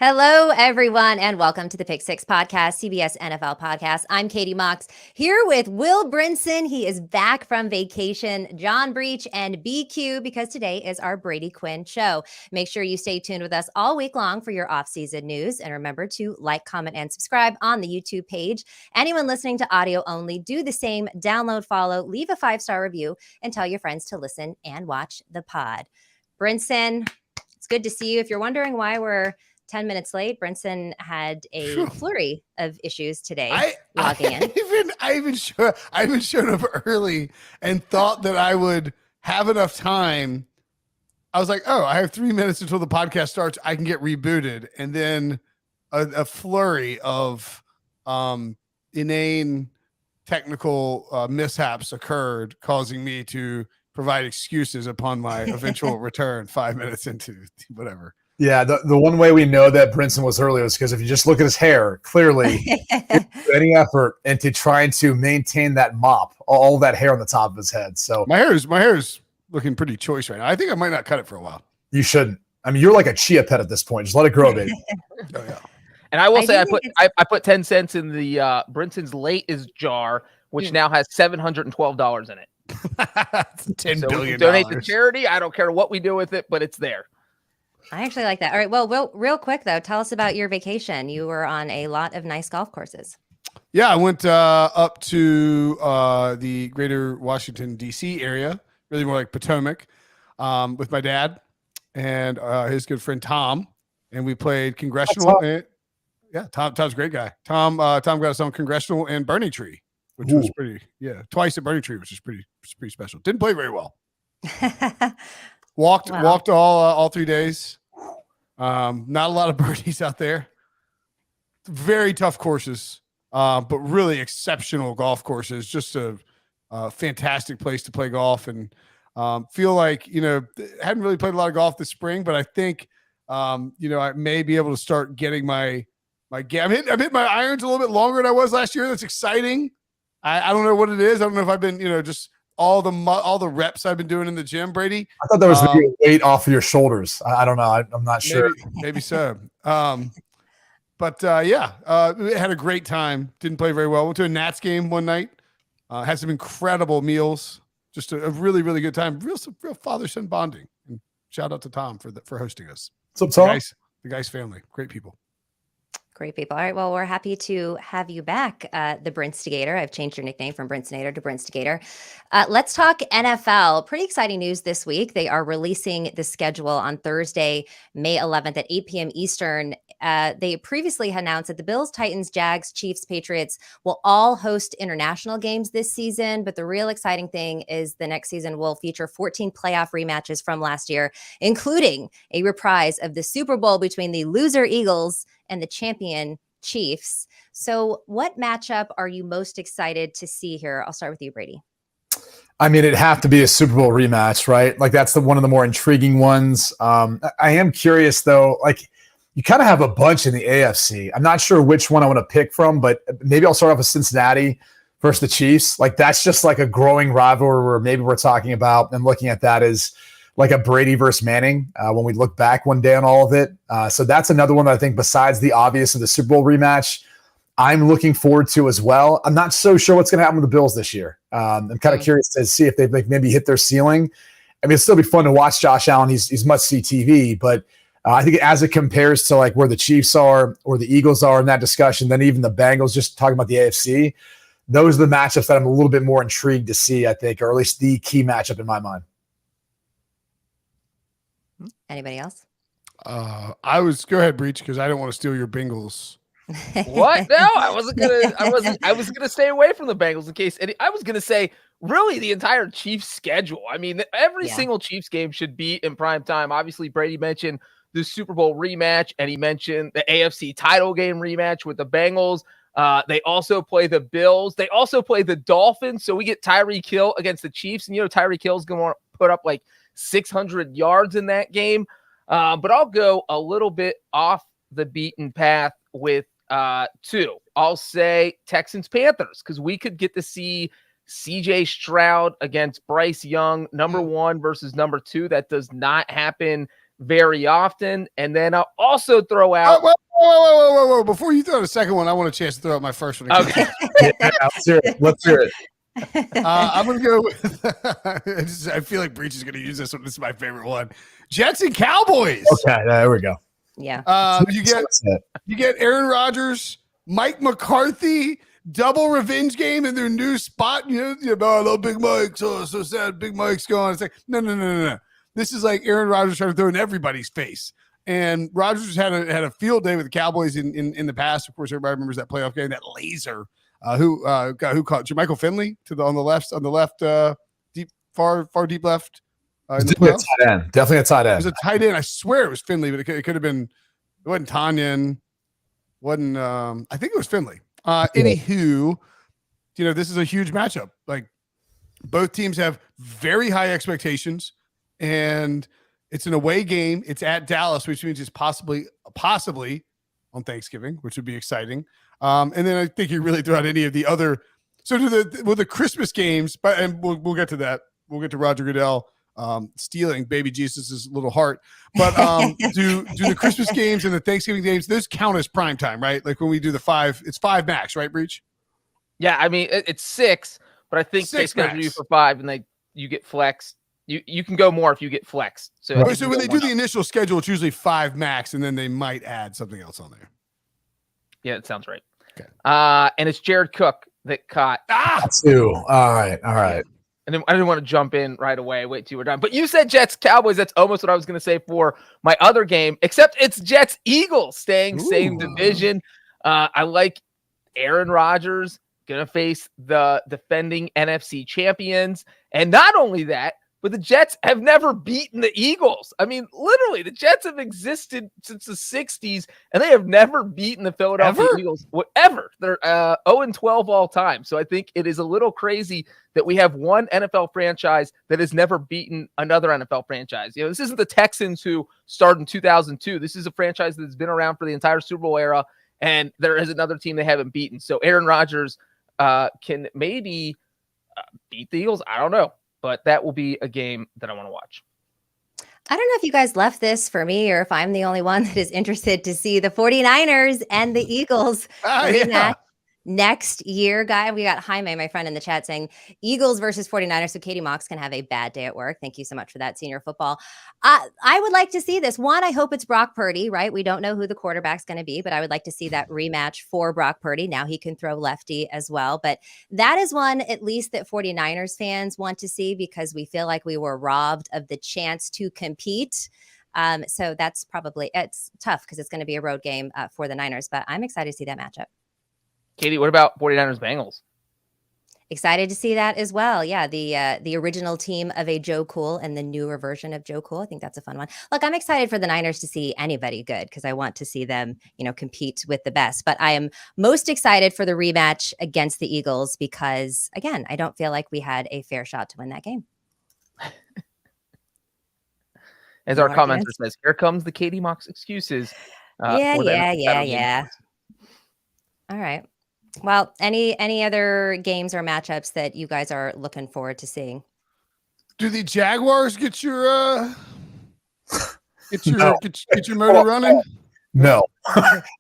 Hello, everyone, and welcome to the Pick Six Podcast, CBS NFL Podcast. I'm Katie Mox here with Will Brinson. He is back from vacation, John Breech, and BQ because today is our Brady Quinn show. Make sure you stay tuned with us all week long for your off-season news. And remember to like, comment, and subscribe on the YouTube page. Anyone listening to audio only, do the same. Download, follow, leave a 5-star review, and tell your friends to listen and watch the pod. Brinson, it's good to see you. If you're wondering why we're 10 minutes late, Brinson had a flurry of issues today logging in. I even showed up early and thought that I would have enough time. I was like, oh, I have 3 minutes until the podcast starts. I can get rebooted. And then a flurry of inane technical mishaps occurred, causing me to provide excuses upon my eventual return 5 minutes into whatever. Yeah, the one way we know that Brinson was early was because if you just look at his hair, clearly any effort into trying to maintain that mop, all that hair on the top of his head. So my hair is looking pretty choice right now. I think I might not cut it for a while. You shouldn't. I mean, you're like a chia pet at this point. Just let it grow, baby. Oh yeah. And I will say I put 10 cents in the Brinson's latest jar, which now has $712 in it. That's $10 billion. Donate to charity. I don't care what we do with it, but it's there. I actually like that. All right. Well, real quick, though, tell us about your vacation. You were on a lot of nice golf courses. Yeah, I went up to the greater Washington, D.C. area, really more like Potomac, with my dad and his good friend Tom. And we played Congressional. Tom's a great guy. Tom got us on Congressional and Burning Tree, which was pretty, twice at Burning Tree, which is pretty special. Didn't play very well. Walked all 3 days. Not a lot of birdies out there. Very tough courses, but really exceptional golf courses. Just a fantastic place to play golf, and feel like hadn't really played a lot of golf this spring, but I think I may be able to start getting my game. I've hit my irons a little bit longer than I was last year. That's exciting. I don't know what it is. I don't know if I've been just all the reps I've been doing in the gym, Brady. I thought that was the weight off of your shoulders. I don't know. I'm not sure. Maybe so. But had a great time. Didn't play very well. Went to a Nats game one night. Had some incredible meals. Just a really, really good time. Real father-son bonding. And shout out to Tom for hosting us. What's up, Tom? The guy's family. Great people. Great people. All right. Well, we're happy to have you back, the Brinstigator. I've changed your nickname from Brinsinator to Brinstigator. Let's talk NFL. Pretty exciting news this week. They are releasing the schedule on Thursday, May 11th at 8 p.m. Eastern. They previously announced that the Bills, Titans, Jags, Chiefs, Patriots will all host international games this season. But the real exciting thing is the next season will feature 14 playoff rematches from last year, including a reprise of the Super Bowl between the loser Eagles and the champion Chiefs. So what matchup are you most excited to see here? I'll start with you, Brady. I mean, it'd have to be a Super Bowl rematch, right? Like that's one of the more intriguing ones. I am curious though, like you kind of have a bunch in the AFC. I'm not sure which one I want to pick from, but maybe I'll start off with Cincinnati versus the Chiefs. Like that's just like a growing rivalry where maybe we're talking about and looking at that as like a Brady versus Manning when we look back one day on all of it. So that's another one that I think besides the obvious of the Super Bowl rematch, I'm looking forward to as well. I'm not so sure what's going to happen with the Bills this year. I'm kind of curious to see if they've maybe hit their ceiling. I mean, it'll still be fun to watch Josh Allen. He's must-see TV, but I think as it compares to like where the Chiefs are or the Eagles are in that discussion, then even the Bengals, just talking about the AFC, those are the matchups that I'm a little bit more intrigued to see, I think, or at least the key matchup in my mind. Anybody else? Go ahead, Breech, because I don't want to steal your Bengals. What? No, I was gonna stay away from the Bengals in case I was gonna say really the entire Chiefs schedule. I mean, every single Chiefs game should be in prime time. Obviously, Brady mentioned the Super Bowl rematch, and he mentioned the AFC title game rematch with the Bengals. They also play the Bills. They also play the Dolphins. So we get Tyreek Hill against the Chiefs, and Tyreek Hill's gonna put up like 600 yards in that game. But I'll go a little bit off the beaten path with two. I'll say Texans-Panthers, because we could get to see CJ Stroud against Bryce Young, number one versus number two. That does not happen very often. And then I'll also throw out. Whoa. Before you throw the second one, I want a chance to throw out my first one. Okay. Let's hear it. Let's hear it. I'm going to go with, I feel like Breech is going to use this one. This is my favorite one. Jets and Cowboys. Okay, there we go. Yeah. You get Aaron Rodgers, Mike McCarthy, double revenge game in their new spot. You know, I love Big Mike. So sad. Big Mike's gone. It's like, no. This is like Aaron Rodgers trying to throw in everybody's face. And Rodgers had a field day with the Cowboys in the past. Of course, everybody remembers that playoff game, that laser. Who caught Jermichael Finley on the left, deep, far deep left. Definitely a tight end. It was a tight end. I swear it was Finley, but it could have been. It wasn't Tanyan. Wasn't I think it was Finley. Anywho, this is a huge matchup. Like, both teams have very high expectations, and it's an away game. It's at Dallas, which means it's possibly on Thanksgiving, which would be exciting. And then I think you really throw out any of the other. So the Christmas games, and we'll get to that. We'll get to Roger Goodell stealing baby Jesus' little heart. But do the Christmas games and the Thanksgiving games, those count as prime time, right? Like when we do it's 5 max, right, Breech? Yeah, I mean it's 6, but I think they schedule you for 5, and you get flexed. You can go more if you get flexed. So when they do the initial schedule, it's usually 5 max, and then they might add something else on there. Yeah, that sounds right. Okay. And it's Jared Cook that caught. Two. All right. And I didn't want to jump in right away. Wait till we're done. But you said Jets Cowboys. That's almost what I was going to say for my other game, except it's Jets Eagles staying same division. I like Aaron Rodgers going to face the defending NFC champions. And not only that, but the Jets have never beaten the Eagles. I mean, literally, the Jets have existed since the 60s, and they have never beaten the Philadelphia Eagles ever. They're 0-12 all time. So I think it is a little crazy that we have one NFL franchise that has never beaten another NFL franchise. This isn't the Texans who started in 2002. This is a franchise that's been around for the entire Super Bowl era, and there is another team they haven't beaten. So Aaron Rodgers can maybe beat the Eagles. I don't know. But that will be a game that I want to watch. I don't know if you guys left this for me or if I'm the only one that is interested to see the 49ers and the Eagles rematch next year, guy. We got Jaime, my friend in the chat, saying Eagles versus 49ers. So Katie Mox can have a bad day at work. Thank you so much for that, senior football. I would like to see this. One, I hope it's Brock Purdy, right? We don't know who the quarterback's going to be, but I would like to see that rematch for Brock Purdy. Now he can throw lefty as well. But that is one, at least, that 49ers fans want to see because we feel like we were robbed of the chance to compete. So that's it's tough because it's going to be a road game for the Niners, but I'm excited to see that matchup. Katie, what about 49ers Bengals? Excited to see that as well. Yeah, the original team of a Joe Cool and the newer version of Joe Cool. I think that's a fun one. Look, I'm excited for the Niners to see anybody good because I want to see them, compete with the best. But I am most excited for the rematch against the Eagles because, again, I don't feel like we had a fair shot to win that game. As our commenter says, here comes the Katie Mox excuses. Yeah. All right. Well, any other games or matchups that you guys are looking forward to seeing? Do the Jaguars get your motor running? No,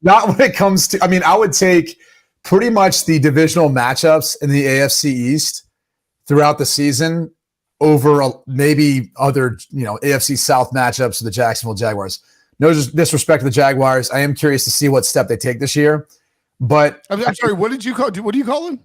not when it comes to. I mean, I would take pretty much the divisional matchups in the AFC East throughout the season over maybe other AFC South matchups of the Jacksonville Jaguars. No disrespect to the Jaguars. I am curious to see what step they take this year. But I'm sorry. What do you call them? What are you talking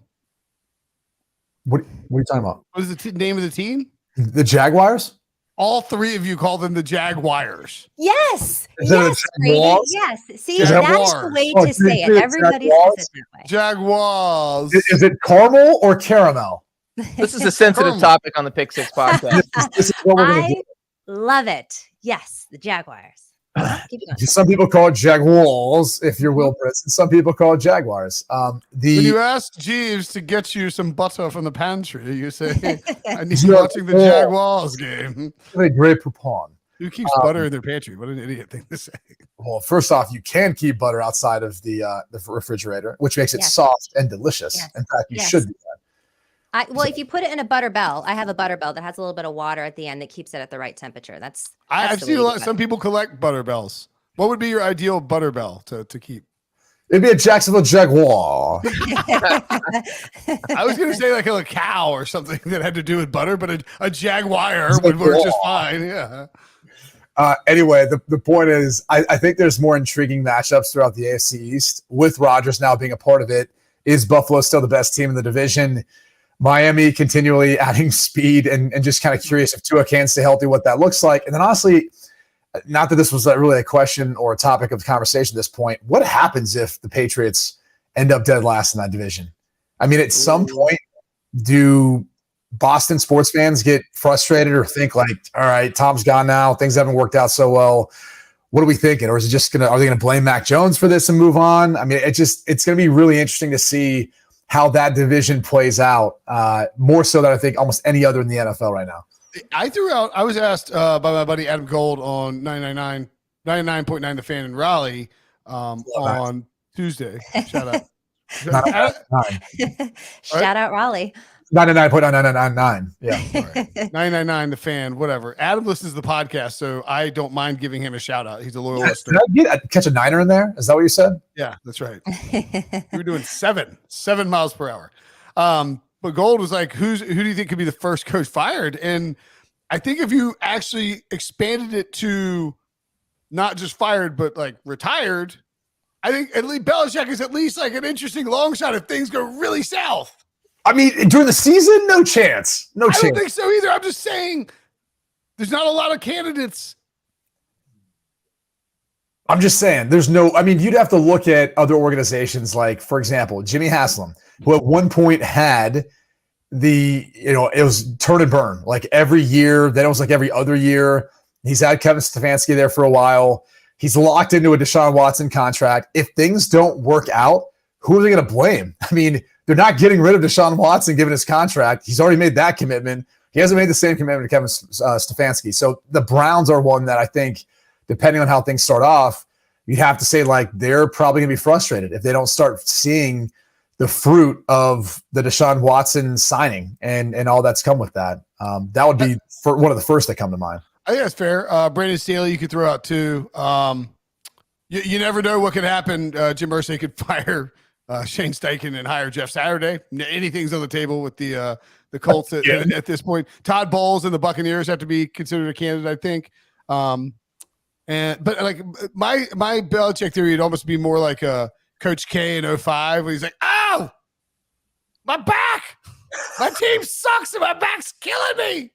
about? What is the name of the team? The Jaguars. All three of you call them the Jaguars. Yes. Yes. Yes. See, that's the way to say it. Everybody says it that way. Jaguars. Is it caramel or caramel? This is a sensitive topic on the Pick Six podcast. This is what we're going to do. Love it. Yes, the Jaguars. Some people call it Jaguars, if you're Will Brinson. Some people call it Jaguars. When you ask Jeeves to get you some butter from the pantry, you say, I need watching the Jaguars game. A great poupon. Who keeps butter in their pantry? What an idiot thing to say. Well, first off, you can keep butter outside of the refrigerator, which makes it soft and delicious. Yes. In fact, you should do that. Well, if you put it in a butter bell, I have a butter bell that has a little bit of water at the end that keeps it at the right temperature. I've seen a lot. Some people collect butter bells. What would be your ideal butter bell to keep? It'd be a Jacksonville Jaguar. I was going to say like a cow or something that had to do with butter, but a Jaguar would work just fine. Yeah. Anyway, the point is, I think there's more intriguing matchups throughout the AFC East with Rodgers now being a part of it. Is Buffalo still the best team in the division? Miami continually adding speed and just kind of curious if Tua can stay healthy, what that looks like. And then honestly, not that this was really a question or a topic of conversation at this point, what happens if the Patriots end up dead last in that division? I mean, at some point, do Boston sports fans get frustrated or think like, all right, Tom's gone now, things haven't worked out so well, what are we thinking? Or is it just are they gonna blame Mac Jones for this and move on? I mean, it's gonna be really interesting to see how that division plays out, more so than I think almost any other in the NFL right now. I was asked by my buddy Adam Gold on 99.9 The Fan in Raleigh on Tuesday. Shout out. Shout out Raleigh. 99.9999. Yeah. 999 The Fan, whatever. Adam listens to the podcast, so I don't mind giving him a shout out. He's a loyal listener. Did I catch a niner in there? Is that what you said? Yeah, that's right. We were doing 7 miles per hour. But Gold was like, who do you think could be the first coach fired? And I think if you actually expanded it to not just fired, but like retired, I think at least Belichick is at least like an interesting long shot if things go really south. I mean, during the season, no chance. No chance. I don't think so either. I'm just saying there's not a lot of candidates. I'm just saying you'd have to look at other organizations like, for example, Jimmy Haslam, who at one point had it was turn and burn like every year. Then it was like every other year. He's had Kevin Stefanski there for a while. He's locked into a Deshaun Watson contract. If things don't work out, who are they going to blame? I mean, they're not getting rid of Deshaun Watson given his contract. He's already made that commitment. He hasn't made the same commitment to Kevin Stefanski. So the Browns are one that I think, depending on how things start off, you'd have to say like they're probably going to be frustrated if they don't start seeing the fruit of the Deshaun Watson signing and all that's come with that. That would be one of the first that come to mind. I think that's fair. Brandon Staley, you could throw out too. You never know what could happen. Jim Irsay could fire Shane Steichen and hire Jeff Saturday. Anything's on the table with the Colts at this point. Todd Bowles and the Buccaneers have to be considered a candidate, I think. But like my Belichick theory would almost be more like a Coach K in 05 when he's like, "Oh, my back, my team sucks and my back's killing me."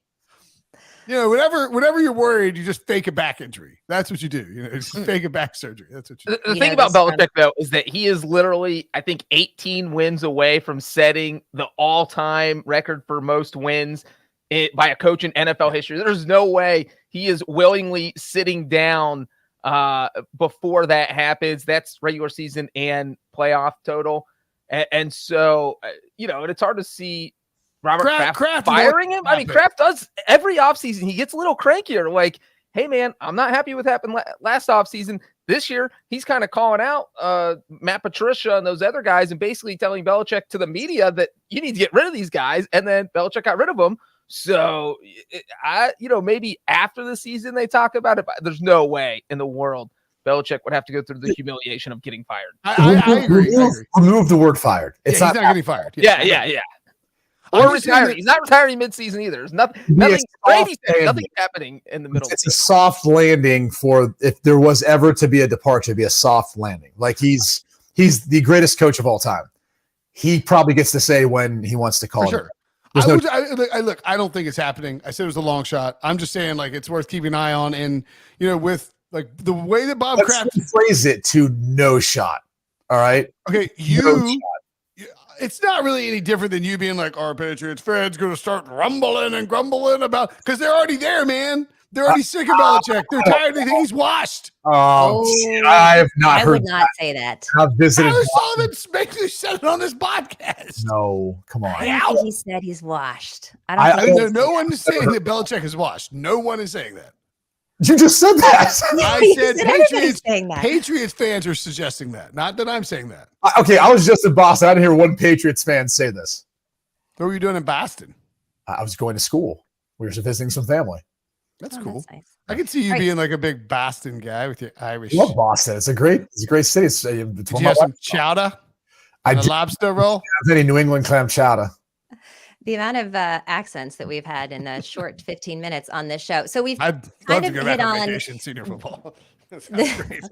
You know, whenever you're worried, you just fake a back injury. That's what you do. You know, just fake a back surgery. That's what you do. The thing about Belichick, though, is that he is literally, I think, 18 wins away from setting the all-time record for most wins by a coach in NFL history. There's no way he is willingly sitting down before that happens. That's regular season and playoff total. And so, it's hard to see Robert Kraft firing him. I mean, Kraft does every offseason. He gets a little crankier. Like, hey, man, I'm not happy with what happened last offseason. This year, he's kind of calling out Matt Patricia and those other guys and basically telling Belichick to the media that you need to get rid of these guys. And then Belichick got rid of them. So, maybe after the season they talk about it, but there's no way in the world Belichick would have to go through the humiliation of getting fired. I agree. Remove the word fired. He's not getting fired. Yeah. Or retiring. He's not retiring mid-season either. There's nothing happening in the middle. It's a soft landing for if there was ever to be a departure, it'd be a soft landing. Like he's the greatest coach of all time. He probably gets to say when he wants to call it. Sure. I don't think it's happening. I said it was a long shot. I'm just saying like it's worth keeping an eye on. And with like the way that Bob Kraft phrase it to no shot. All right. Okay. It's not really any different than you being like, our Patriots fans going to start rumbling and grumbling about, because they're already there, man. They're already sick of Belichick. They're tired. They think he's washed. I have not heard. I would not say that. I've visited. Alex Sullivan basically said it on this podcast. No, come on. I don't think he said he's washed. No one is saying that Belichick is washed. No one is saying that. You just said that. I said Patriots fans are suggesting that. Not that I'm saying that. Okay, I was just in Boston. I didn't hear one Patriots fan say this. What were you doing in Boston? I was going to school. We were visiting some family. That's Oh, cool. that's nice. I can see you being like a big Boston guy with your Irish. I love Boston. It's a great city. It's Did you have some chowder? I And a did lobster roll? have any New England clam chowder. The amount of accents that we've had in a short 15 minutes on this show. So we've I'd love kind to of go hit back on on vacation senior football. That sounds great.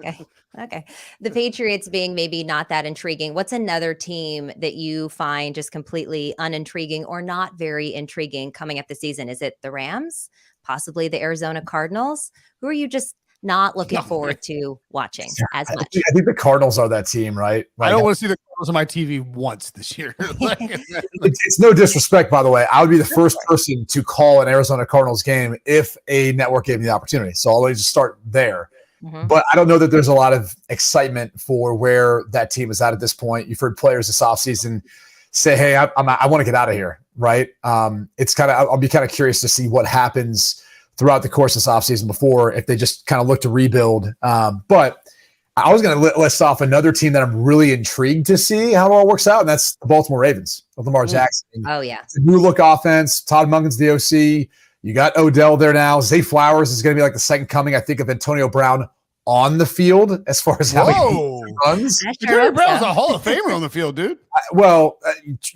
okay. The Patriots being maybe not that intriguing. What's another team that you find just completely unintriguing or not very intriguing coming up the season? Is it the Rams? Possibly the Arizona Cardinals? Who are you just not looking forward to watching as much? I think the Cardinals are that team, right? I don't want to see the Cardinals on my TV once this year. It's no disrespect, by the way. I would be the first person to call an Arizona Cardinals game if a network gave me the opportunity. So I'll just start there. Mhm. But I don't know that there's a lot of excitement for where that team is at this point. You've heard players this offseason say, hey, I want to get out of here, right? It's kind of, I'll be kind of curious to see what happens throughout the course of this offseason before if they just kind of look to rebuild. But I was going to list off another team that I'm really intrigued to see how it all works out, and that's the Baltimore Ravens with Lamar Jackson. Oh, yeah. It's a new look offense. Todd Munkin's the OC. You got Odell there now. Zay Flowers is going to be like the second coming, I think, of Antonio Brown on the field as far as how he runs. Antonio Brown's a Hall of Famer on the field, dude.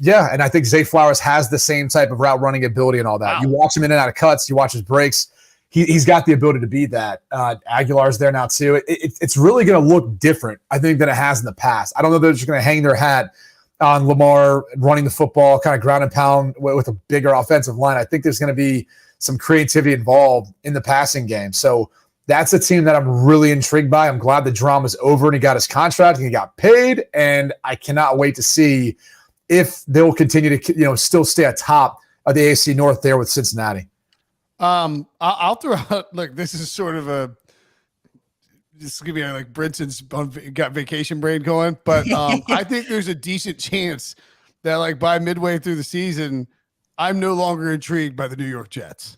Yeah, and I think Zay Flowers has the same type of route running ability and all that. Wow. You watch him in and out of cuts. You watch his breaks. He's got the ability to be that. Aguilar's there now too. It's really going to look different, I think, than it has in the past. I don't know if they're just going to hang their hat on Lamar running the football, kind of ground and pound with a bigger offensive line. I think there's going to be some creativity involved in the passing game. So that's a team that I'm really intrigued by. I'm glad the drama's over and he got his contract and he got paid. And I cannot wait to see if they'll continue to, still stay atop of the AFC North there with Cincinnati. I'll throw out, look, this is sort of this could be like Brinson's got vacation brain going, but I think there's a decent chance that like by midway through the season, I'm no longer intrigued by the New York Jets.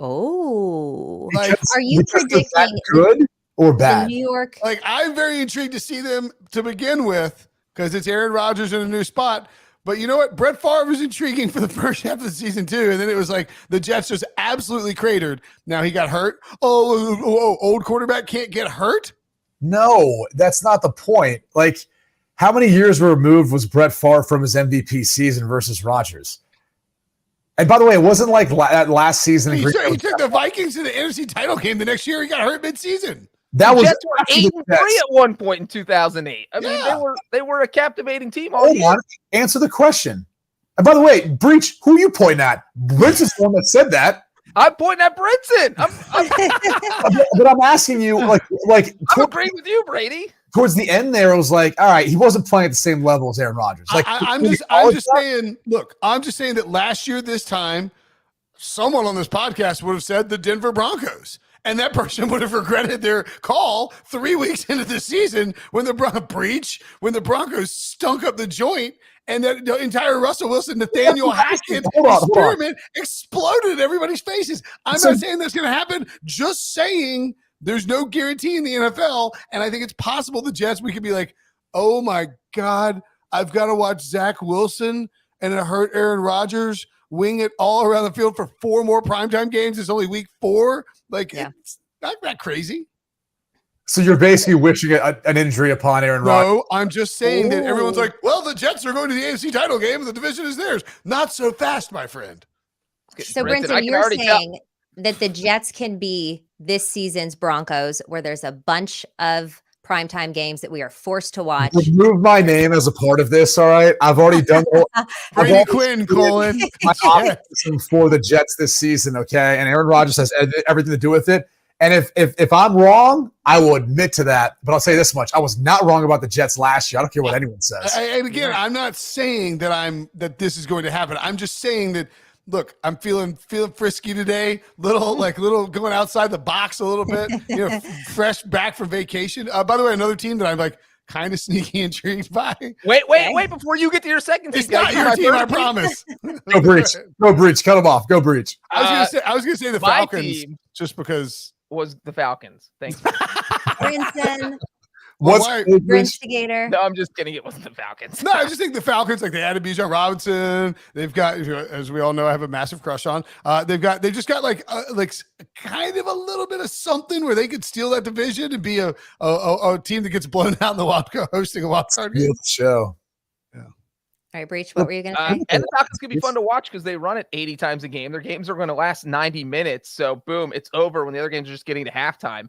Oh, Like, are you predicting good or the bad? New York? Like, I'm very intrigued to see them to begin with because it's Aaron Rodgers in a new spot. But you know what? Brett Favre was intriguing for the first half of the season too, and then it was like the Jets just absolutely cratered. Now he got hurt. Oh, old quarterback can't get hurt. No, that's not the point. Like, how many years removed was Brett Favre from his MVP season versus Rodgers? And by the way, it wasn't like that last season. He took the Vikings to the NFC title game the next year. He got hurt mid-season. That was Jets were 8-3 at one point in 2008. I mean, they were a captivating team all year. Answer the question. And by the way, Breech, who are you pointing at? Brinson's the one that said that. I'm pointing at Brinson. But I'm asking you, like I'm agreeing with you, Brady. Towards the end there, it was like, all right, he wasn't playing at the same level as Aaron Rodgers. Like, I'm just saying, look, I'm just saying that last year, this time, someone on this podcast would have said the Denver Broncos. And that person would have regretted their call 3 weeks into the season when the Broncos stunk up the joint and that the entire Russell Wilson, Nathaniel Hackett experiment exploded in everybody's faces. I'm not saying that's going to happen, just saying there's no guarantee in the NFL. And I think it's possible the Jets, we could be like, oh my God, I've got to watch Zach Wilson and a hurt Aaron Rodgers wing it all around the field for 4 more primetime games. It's only week 4. Like, It's not that crazy. So you're basically wishing an injury upon Aaron Rodgers. No, I'm just saying that everyone's like, well, the Jets are going to the AFC title game and the division is theirs. Not so fast, my friend. So, Brinson, you're saying that the Jets can be this season's Broncos, where there's a bunch of primetime games that we are forced to watch. Remove my name as a part of this, all right? I've already done Brady Quinn, Colin. My optimism for the Jets this season, okay? And Aaron Rodgers has everything to do with it. And if I'm wrong, I will admit to that. But I'll say this much. I was not wrong about the Jets last year. I don't care what anyone says. And again, I'm not saying that this is going to happen. I'm just saying that, look, I'm feeling frisky today, little going outside the box a little bit, fresh back from vacation. By the way, another team that I'm like kind of sneaky intrigued by. Wait, before you get to your second team. It's not your team, I promise. Go Breech, cut him off. Go Breech. I was gonna say the Falcons just because was the Falcons. Thanks. Brinson. What's Brinstigator? No, I'm just kidding. It wasn't the Falcons. No, I just think the Falcons, like they added Bijan Robinson. They've got, as we all know, I have a massive crush on. They just got like kind of a little bit of something where they could steal that division and be a team that gets blown out in the wild card, hosting a wild card game. Show. All right, Breech, what were you going to say? And the Falcons could be fun to watch because they run it 80 times a game. Their games are going to last 90 minutes. So boom, it's over when the other games are just getting to halftime.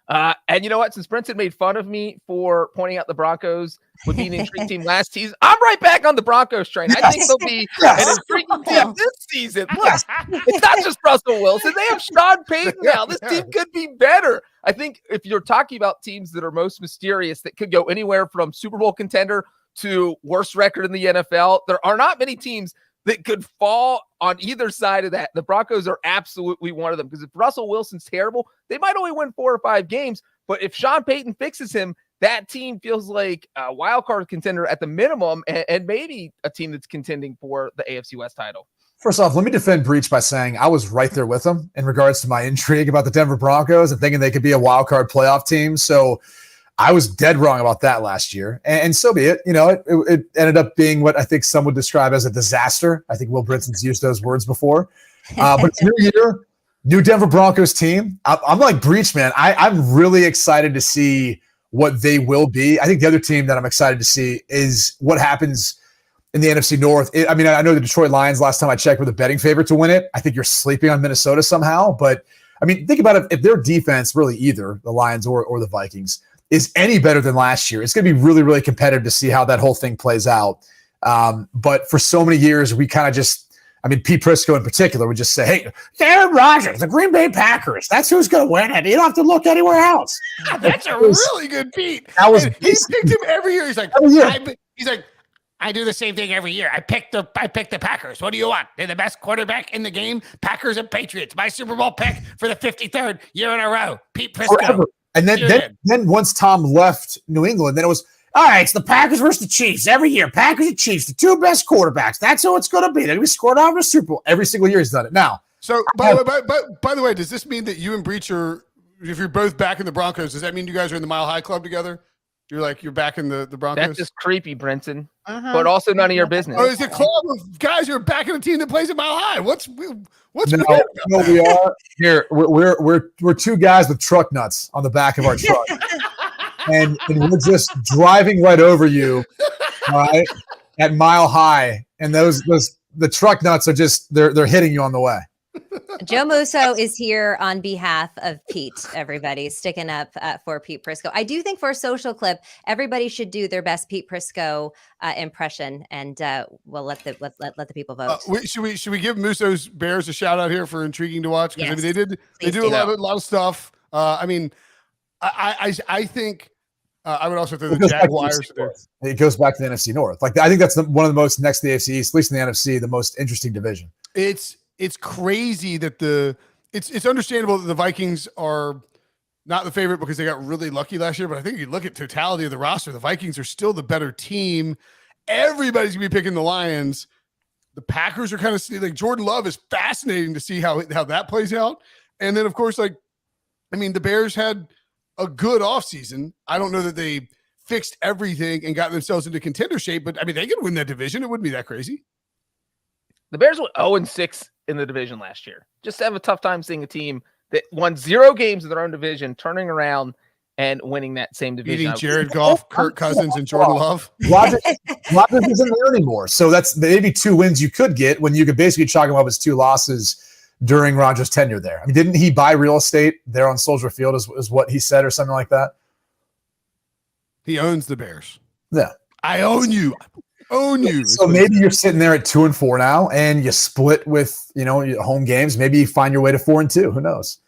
And you know what? Since Brinson made fun of me for pointing out the Broncos would be an intriguing team last season, I'm right back on the Broncos train. I think they'll be an intriguing team this season. Look, it's not just Russell Wilson. They have Sean Payton now. This team could be better. I think if you're talking about teams that are most mysterious, that could go anywhere from Super Bowl contender to worst record in the NFL, there are not many teams that could fall on either side of that. The Broncos are absolutely one of them, because if Russell Wilson's terrible, they might only win 4 or 5 games. But if Sean Payton fixes him, that team feels like a wild card contender at the minimum, and maybe a team that's contending for the AFC West title. First off, let me defend Breech by saying I was right there with him in regards to my intrigue about the Denver Broncos and thinking they could be a wild card playoff team. So I was dead wrong about that last year, and so be it. You know, it ended up being what I think some would describe as a disaster. I think Will Brinson's used those words before. But it's new year, new Denver Broncos team. I'm like Breech, man. I'm really excited to see what they will be. I think the other team that I'm excited to see is what happens in the NFC North. I mean, I know the Detroit Lions, last time I checked, were the betting favorite to win it. I think you're sleeping on Minnesota somehow. But, I mean, think about it. If their defense, really either the Lions or the Vikings, is any better than last year, it's going to be really, really competitive to see how that whole thing plays out. But for so many years, we kind of just, I mean, Pete Prisco in particular would just say, hey, Aaron Rodgers, the Green Bay Packers, that's who's going to win it. You don't have to look anywhere else. That's a really good Pete. He picked him every year. He's like, I do the same thing every year. I pick the Packers. What do you want? They're the best quarterback in the game. Packers and Patriots. My Super Bowl pick for the 53rd year in a row. Pete Prisco. Forever. And then once Tom left New England, then it was, all right, it's the Packers versus the Chiefs every year. Packers and Chiefs, the 2 best quarterbacks. That's who it's going to be. They're going to be scored out of a Super Bowl. Every single year he's done it. Now, so by the way, does this mean that you and Breech are, if you're both back in the Broncos, does that mean you guys are in the Mile High Club together? You're back in the Broncos? That's just creepy, Brinson. But also none of your business. Oh, it's a club of guys who are back in a team that plays at Mile High. What's weird no, we are here. We're 2 guys with truck nuts on the back of our truck, and we're just driving right over you, all right, at Mile High, and the truck nuts are just they're hitting you on the way. Joe Musso is here on behalf of Pete, everybody, sticking up for Pete Prisco. I do think for a social clip, everybody should do their best Pete Prisco impression, and we'll let the people vote. Should we give Musso's Bears a shout out here for intriguing to watch? Because Yes, I mean, they do a lot of stuff. I mean, I think I would also throw the Jaguars. It goes back to the NFC North. Like I think that's one of the most, next to the AFC East, at least in the NFC, the most interesting division. It's crazy that it's understandable that the Vikings are not the favorite because they got really lucky last year. But I think if you look at totality of the roster, the Vikings are still the better team. Everybody's gonna be picking the Lions. The Packers are kind of like Jordan Love is fascinating to see how that plays out. And then of course, like, I mean, the Bears had a good offseason. I don't know that they fixed everything and got themselves into contender shape, but I mean, they could win that division. It wouldn't be that crazy. The Bears went 0-6 in the division last year. Just have a tough time seeing a team that won 0 games in their own division, turning around and winning that same division. Beating Jared Goff, Kirk Cousins, and Jordan Love. Rodgers isn't there anymore. So that's maybe 2 wins you could get when you could basically chalk him up as 2 losses during Rodgers' tenure there. I mean, didn't he buy real estate there on Soldier Field is what he said or something like that? He owns the Bears. Yeah. I own you. Own you. So maybe you're sitting there at 2-4 now, and you split with your home games. Maybe you find your way to 4-2. Who knows?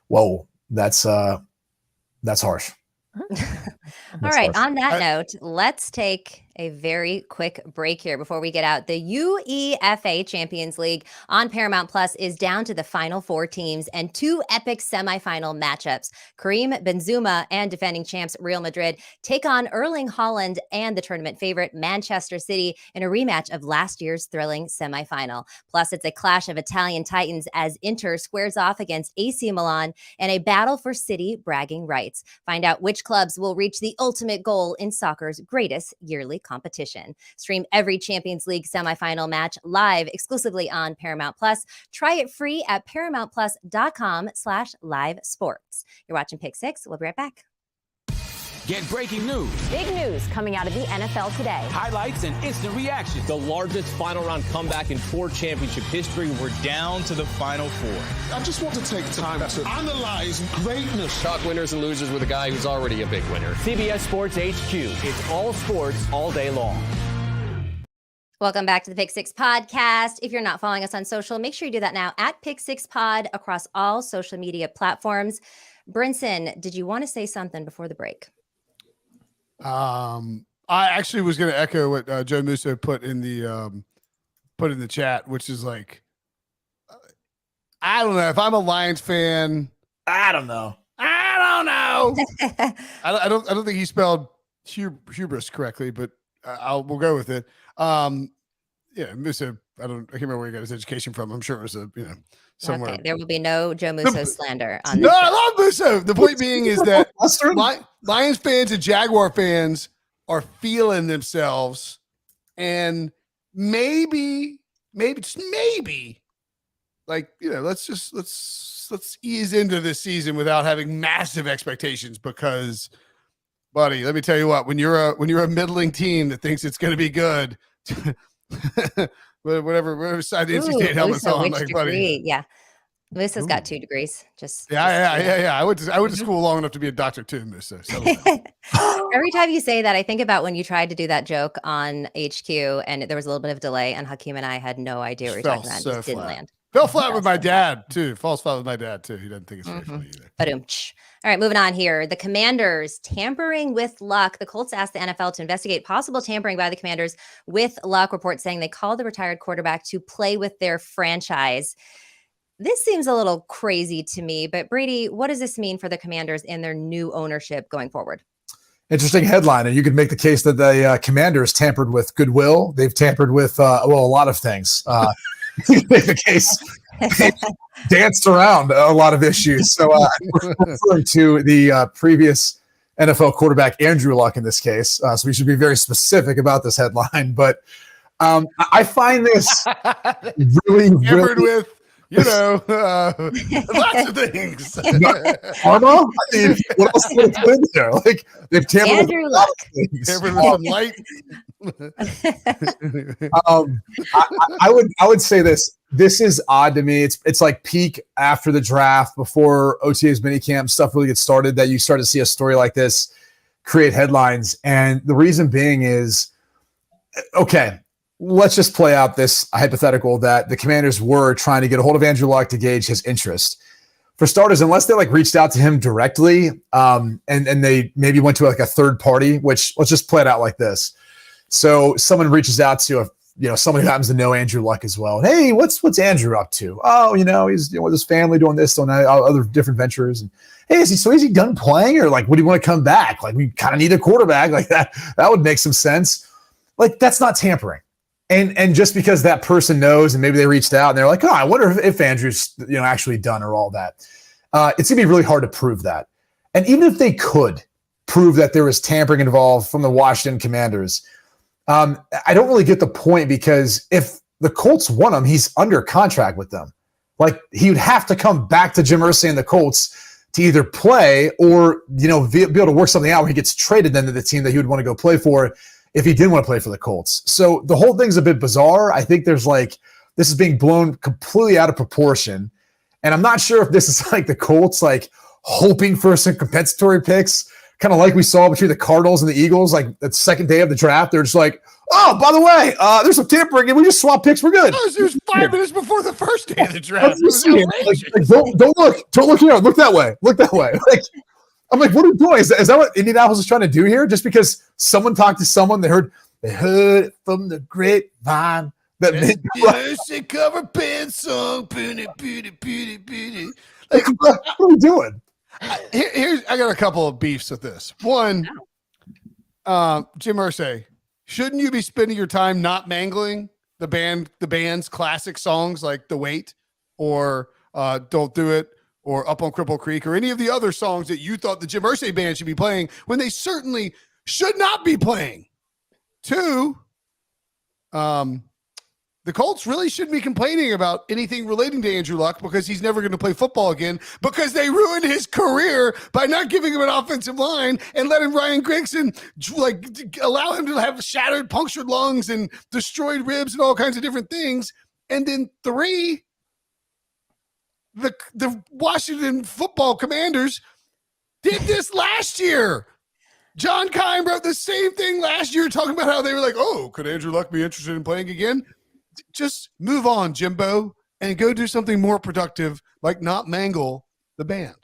Whoa, that's harsh. All right. On that note, let's take a very quick break here before we get out. The UEFA Champions League on Paramount Plus is down to the final 4 teams and 2 epic semifinal matchups. Karim Benzema and defending champs Real Madrid take on Erling Haaland and the tournament favorite Manchester City in a rematch of last year's thrilling semifinal. Plus, it's a clash of Italian titans as Inter squares off against AC Milan and a battle for City bragging rights. Find out which clubs will reach the ultimate goal in soccer's greatest yearly competition. Stream every Champions League semifinal match live exclusively on Paramount Plus. Try it free at paramountplus.com/live sports. You're watching Pick 6. We'll be right back. Get breaking news, Big news coming out of the NFL today. highlights, and instant reaction. The largest final round comeback in Ford championship history. We're down to the final 4. I just want to take time to analyze greatness. Talk winners and losers with a guy who's already a big winner. CBS Sports HQ. It's all sports all day long. Welcome back to the Pick 6 podcast. If you're not following us on social, make sure you do that now at Pick 6 Pod across all social media platforms. Brinson, did you want to say something before the break? I actually was going to echo what Joe Musso put in the chat, which is like, I don't know if I'm a Lions fan. I don't know. I don't think he spelled hubris correctly, but we'll go with it. Yeah, Musso. I can't remember where he got his education from. I'm sure it was somewhere. Okay, there will be no Joe Musso slander on this. No, I love Musso. The point being is that Lions fans and Jaguar fans are feeling themselves, and maybe, like, let's ease into this season without having massive expectations. Because, buddy, let me tell you what: when you're a middling team that thinks it's going to be good, whatever side the NC State helmet's on, like, buddy. Yeah. Musso's got 2 degrees. Yeah. I went to school long enough to be a doctor too, Musso. Every time you say that, I think about when you tried to do that joke on HQ and there was a little bit of delay, and Hakeem and I had no idea what you were talking about. It just didn't land. Fell flat with my dad too. Falls flat with my dad too. He doesn't think it's very funny either. All right, moving on here. The Commanders tampering with Luck. The Colts asked the NFL to investigate possible tampering by the Commanders with Luck. Reports saying they called the retired quarterback to play with their franchise. This seems a little crazy to me, but Brady, what does this mean for the Commanders and their new ownership going forward? Interesting headline. And you could make the case that the Commanders tampered with goodwill. They've tampered with, a lot of things. You could make the case they danced around a lot of issues. So we're referring to the previous NFL quarterback, Andrew Luck, in this case. So we should be very specific about this headline. But I find this really with, lots of things. Karma? I mean, what else would have been there? Like, they've tampered Andrew with a lot Luck. of things. Tampered with some light. I would say this. This is odd to me. It's like peak after the draft, before OTA's minicamp stuff really gets started, that you start to see a story like this create headlines. And the reason being is, okay, let's just play out this hypothetical that the Commanders were trying to get a hold of Andrew Luck to gauge his interest. For starters, unless they reached out to him directly, and they maybe went to a third party, which, let's just play it out like this. So someone reaches out to someone who happens to know Andrew Luck as well. Hey, what's Andrew up to? Oh, he's with his family doing this, doing that, other different ventures. And hey, is he done playing, or would he want to come back? We kind of need a quarterback like that. That would make some sense. That's not tampering. And just because that person knows, and maybe they reached out and they're like, oh, I wonder if Andrew's actually done or all that. It's gonna be really hard to prove that. And even if they could prove that there was tampering involved from the Washington Commanders, I don't really get the point, because if the Colts want him, he's under contract with them. He would have to come back to Jim Irsay and the Colts to either play or be able to work something out where he gets traded then to the team that he would want to go play for, if he didn't want to play for the Colts. So the whole thing's a bit bizarre. I think there's this is being blown completely out of proportion. And I'm not sure if this is the Colts hoping for some compensatory picks, kind of like we saw between the Cardinals and the Eagles, the second day of the draft. They're just oh, by the way, there's some tampering and we just swap picks. We're good. It was 5 minutes before the first day of the draft. Don't look here. Look that way. Look that way. I'm what are you doing? Is that what Indianapolis is trying to do here? Just because someone talked to someone, they heard They heard it from the grapevine. Mercy cover band song. Like, what are we doing? I got a couple of beefs with this. One, Jim Irsay, shouldn't you be spending your time not mangling the band's classic songs like The Wait or Don't Do It or Up on Cripple Creek or any of the other songs that you thought the Jim Irsay band should be playing when they certainly should not be playing? Two, the Colts really shouldn't be complaining about anything relating to Andrew Luck because he's never going to play football again because they ruined his career by not giving him an offensive line and letting Ryan Grigson allow him to have shattered, punctured lungs and destroyed ribs and all kinds of different things. And then three, the Washington Football Commanders did this last year. John Keim wrote the same thing last year talking about how they were like, oh, could Andrew Luck be interested in playing again? Just move on, Jimbo, and go do something more productive, like not mangle the band.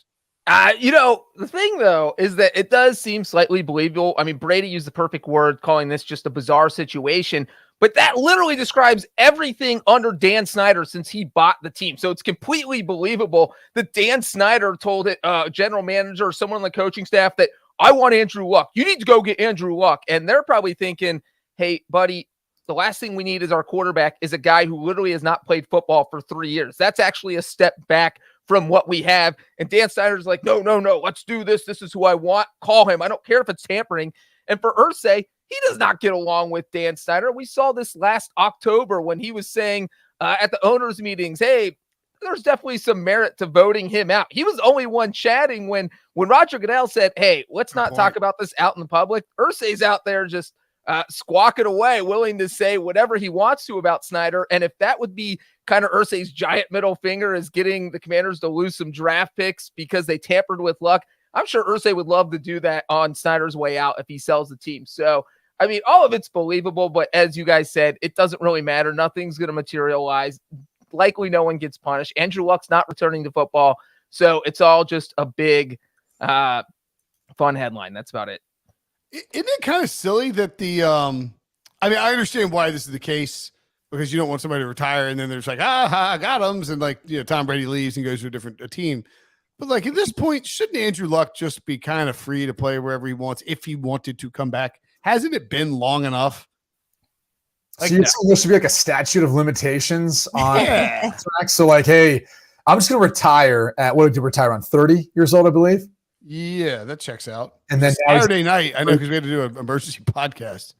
The thing, though, is that it does seem slightly believable. I mean, Brady used the perfect word, calling this just a bizarre situation, but that literally describes everything under Dan Snyder since he bought the team. So it's completely believable that Dan Snyder told it, general manager or someone on the coaching staff that, I want Andrew Luck. You need to go get Andrew Luck. And they're probably thinking, hey, buddy, the last thing we need is our quarterback is a guy who literally has not played football for 3 years. That's actually a step back from what we have. And Dan Snyder's like, no, let's do this. This is who I want. Call him. I don't care if it's tampering. And for Irsay, he does not get along with Dan Snyder. We saw this last October when he was saying at the owners' meetings, hey, there's definitely some merit to voting him out. He was the only one chatting when Roger Goodell said, hey, let's not talk about this out in the public. Irsay's out there just squawking away, willing to say whatever he wants to about Snyder. And if that would be kind of Irsay's giant middle finger is getting the Commanders to lose some draft picks because they tampered with Luck, I'm sure Irsay would love to do that on Snyder's way out if he sells the team. So, I mean, all of it's believable, but as you guys said, it doesn't really matter. Nothing's going to materialize. Likely no one gets punished. Andrew Luck's not returning to football. So it's all just a big fun headline. That's about it. Isn't it kind of silly that I understand why this is the case because you don't want somebody to retire and then there's like, got him. And like, Tom Brady leaves and goes to a different team. But like at this point, shouldn't Andrew Luck just be kind of free to play wherever he wants if he wanted to come back? Hasn't it been long enough? Like, so you're saying there should be like a statute of limitations on contracts. So like, hey, I'm just going to retire at, what did you retire on, 30 years old, I believe? Yeah, that checks out. And then Saturday night, I know because we had to do an emergency podcast.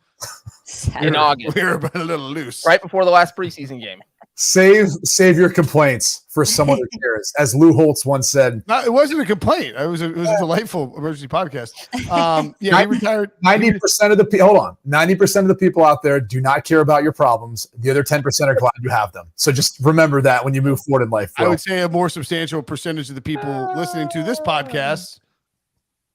In August. We were a little loose. Right before the last preseason game. Save your complaints for someone who cares. As Lou Holtz once said. No, it wasn't a complaint. It was a delightful emergency podcast. He retired. 90% of the people, hold on. 90% of the people out there do not care about your problems. The other 10% are glad you have them. So just remember that when you move forward in life. I would say a more substantial percentage of the people listening to this podcast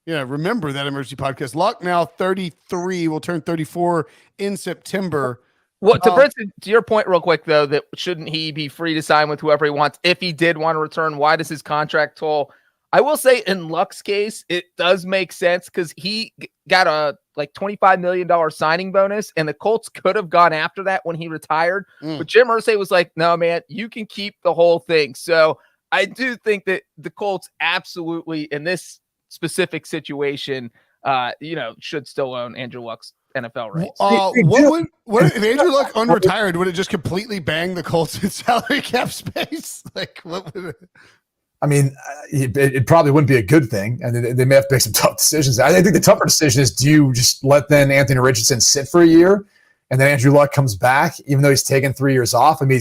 remember that emergency podcast. Luck now 33, will turn 34 in September. Well, to Brinson, to your point real quick, though, that shouldn't he be free to sign with whoever he wants if he did want to return? Why does his contract toll? I will say in Luck's case, it does make sense because he got a $25 million signing bonus, and the Colts could have gone after that when he retired. But Jim Irsay was like, no, man, you can keep the whole thing. So I do think that the Colts absolutely, in this specific situation, should still own Andrew Luck's NFL rights. What if Andrew Luck unretired? Would it just completely bang the Colts in salary cap space? Like, what would it? I mean, it probably wouldn't be a good thing, and they may have to make some tough decisions. I think the tougher decision is: do you just let then Anthony Richardson sit for a year, and then Andrew Luck comes back, even though he's taken 3 years off? I mean,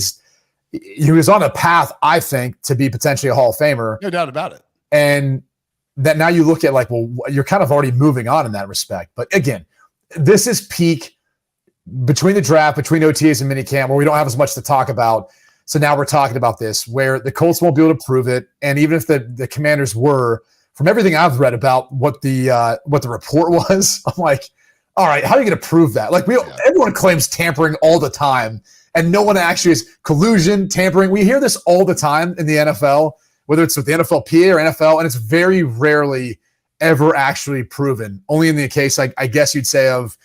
he was on a path, I think, to be potentially a Hall of Famer. No doubt about it. And that now you look at like, well, you're kind of already moving on in that respect. But again, this is peak between the draft, between OTAs and minicamp, where we don't have as much to talk about. So now we're talking about this, where the Colts won't be able to prove it. And even if the Commanders were, from everything I've read about what the report was, I'm like, all right, how are you going to prove that? Like everyone claims tampering all the time, and no one actually is collusion, tampering. We hear this all the time in the NFL, whether it's with the NFLPA or NFL, and it's very rarely ever actually proven. Only in the case, I guess you'd say, of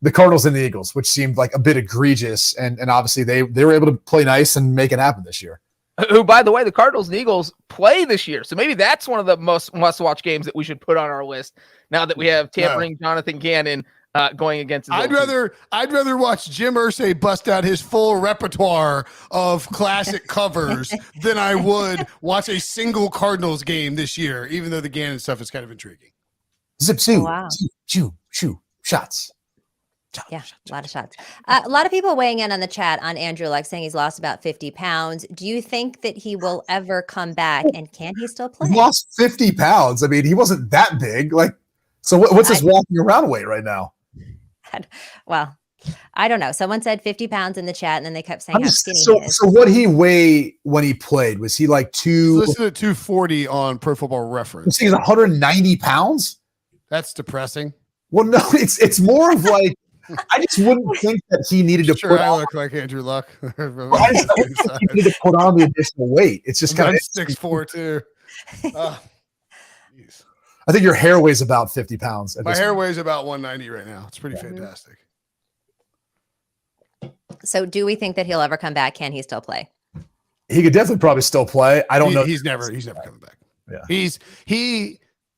the Cardinals and the Eagles, which seemed like a bit egregious. And obviously they were able to play nice and make it happen this year. Who, by the way, the Cardinals and Eagles play this year. So maybe that's one of the most must-watch games that we should put on our list now that we have tampering Jonathan Gannon going against his I'd rather watch Jim Irsay bust out his full repertoire of classic covers than I would watch a single Cardinals game this year, even though the Gannon stuff is kind of intriguing. Zip, shoo, shots. Yeah, a lot of shots. A lot of people weighing in on the chat on Andrew Luck saying he's lost about 50 pounds. Do you think that he will ever come back, and can he still play? He lost 50 pounds. I mean, he wasn't that big. Like, so what's his walking around weight right now? Well, I don't know. Someone said 50 pounds in the chat, and then they kept saying how skinny he is. So what he weigh when he played? Was he like Listen to 240 on Pro Football Reference. He's 190 pounds? That's depressing. Well, no, it's more of like, I just wouldn't think that he needed to put on. Look like Andrew Luck. I just don't think he needed to put on the additional weight. It's just kind of 6'4" too. I think your hair weighs about 50 pounds. My hair weighs about 190 right now. It's pretty fantastic. So do we think that he'll ever come back? Can he still play? He could definitely probably still play. I don't know. He's never coming back. Yeah.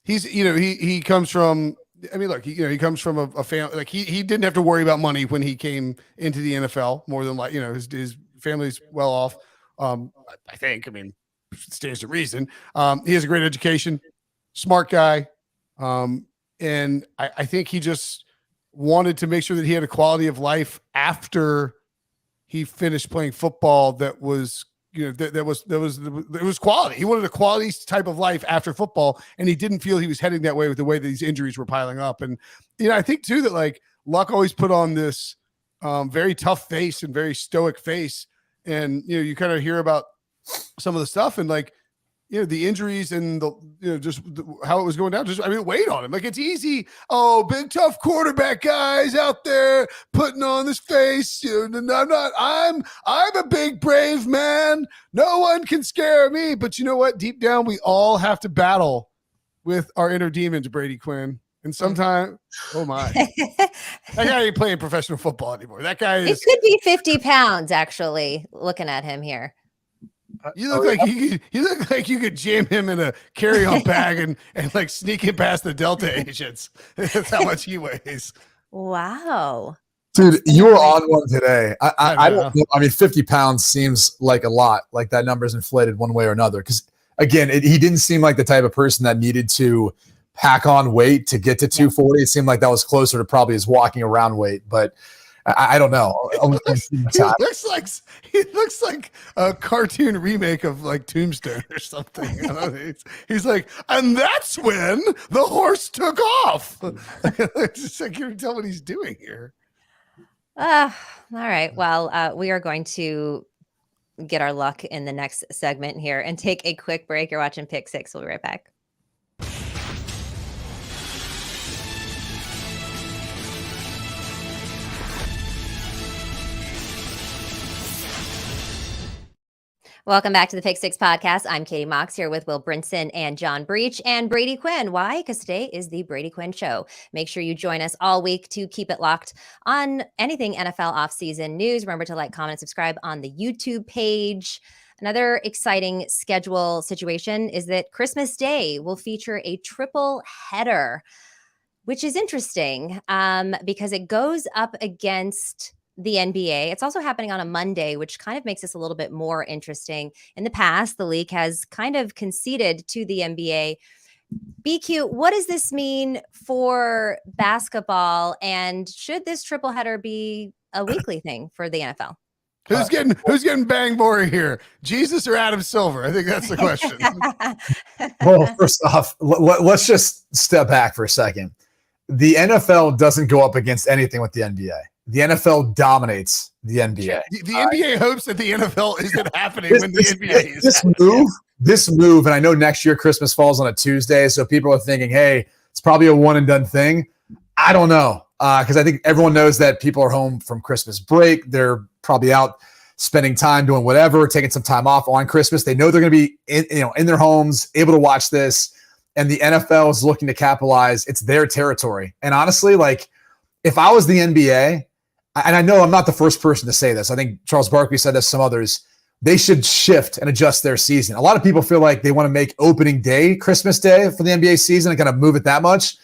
He comes from, I mean, look, he comes from a family, like he didn't have to worry about money when he came into the NFL more than like, his family's well off. I think, stands to reason. He has a great education, smart guy. And I think he just wanted to make sure that he had a quality of life after he finished playing football that was, it was quality. He wanted a quality type of life after football, and he didn't feel he was heading that way with the way that these injuries were piling up. And, I think too, that like Luck always put on this very tough face and very stoic face. And, you kind of hear about some of the stuff and like, the injuries and how it was going down. It weighed on him. Like, it's easy. Oh, big tough quarterback guys out there putting on this face. I'm a big brave man. No one can scare me. But you know what? Deep down, we all have to battle with our inner demons, Brady Quinn. And sometimes, oh my, that guy ain't playing professional football anymore. That guy is. It could be 50 pounds, actually, looking at him here. You look like you could jam him in a carry-on bag and like sneak him past the Delta agents. That's how much he weighs. Wow. Dude, you were on one today. I don't know. 50 pounds seems like a lot. Like that number's inflated one way or another. Because again, he didn't seem like the type of person that needed to pack on weight to get to 240. It seemed like that was closer to probably his walking around weight. But I don't know. He looks like a cartoon remake of like Tombstone or something. He's like, and that's when the horse took off. It's just like, you can tell what he's doing here. All right. Well, we are going to get our luck in the next segment here and take a quick break. You're watching Pick Six. We'll be right back. Welcome back to the Pick Six podcast. I'm Katie Mox here with Will Brinson and John Breech and Brady Quinn. Why? Because today is the Brady Quinn Show. Make sure you join us all week to keep it locked on anything NFL offseason news. Remember to like, comment, and subscribe on the YouTube page. Another exciting schedule situation is that Christmas Day will feature a triple header, which is interesting because it goes up against the NBA. It's also happening on a Monday, which kind of makes this a little bit more interesting. In the past, the league has kind of conceded to the NBA. BQ, what does this mean for basketball? And should this triple header be a weekly thing for the NFL? Who's getting bang more here? Jesus or Adam Silver? I think that's the question. Well, first off, let's just step back for a second. The NFL doesn't go up against anything with the NBA. The NFL dominates the NBA. The NBA hopes that the NFL isn't happening when the NBA is this move, and I know next year Christmas falls on a Tuesday, so people are thinking, hey, it's probably a one and done thing. I don't know, because I think everyone knows that people are home from Christmas break. They're probably out spending time doing whatever, taking some time off on Christmas. They know they're going to be in their homes, able to watch this, and the NFL is looking to capitalize. It's their territory, and honestly, like, if I was the NBA, and I know I'm not the first person to say this, I think Charles Barkley said this, some others, they should shift and adjust their season. A lot of people feel like they want to make opening day, Christmas Day for the NBA season and kind of move it that much.